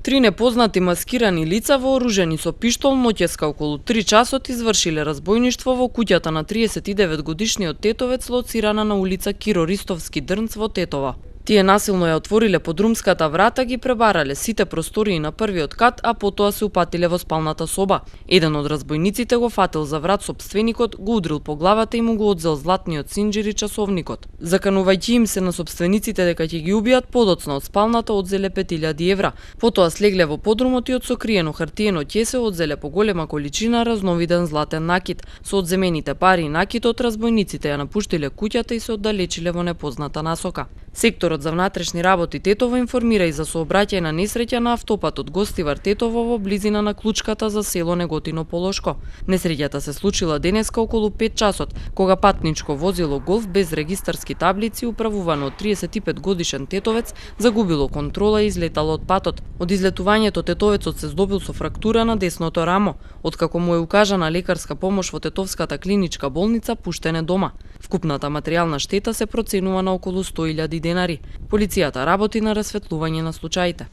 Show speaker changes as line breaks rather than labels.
Три непознати маскирани лица вооружени со пиштол ноќеска околу 3 часот извршиле разбојништво во куќата на 39 годишниот тетовец лоцирана на улица Киро Ристовски Дрнц во Тетово. Тие насилно ја отвориле подрумската врата, ги пребарале сите простории на првиот кат, а потоа се упатиле во спалната соба. Еден од разбојниците го фатил за врат сопственикот, го удрил по главата и му го одзел златниот синџир и часовникот. Заканувајќи им се на сопствениците дека ќе ги убијат, подоцна од спалната одзеле 5000 евра. Потоа слегле во подрумот и од сокриено хартиено ќесе одзеле поголема количина разновиден златен накит. Со одземените пари и накитот разбојниците ја напуштиле куќата и се оддалечиле во непозната насока. Секторот за внатрешни работи Тетово информира и за сообраќајна несреќа на автопатот Гостивар Тетово во близина на клучката за село Неготино Полошко. Несреќата се случила денеска околу 5 часот, кога патничко возило Голф без регистарски таблици, управувано од 35 годишен тетовец, загубило контрола и излетало од патот. Од излетувањето тетовецот се здобил со фрактура на десното рамо. Откако му е укажана лекарска помош во Тетовската клиничка болница, пуштен е дома. Вкупната материјална штета се проценува на околу 100.000 денари. Полицијата работи на расветлување на случаите.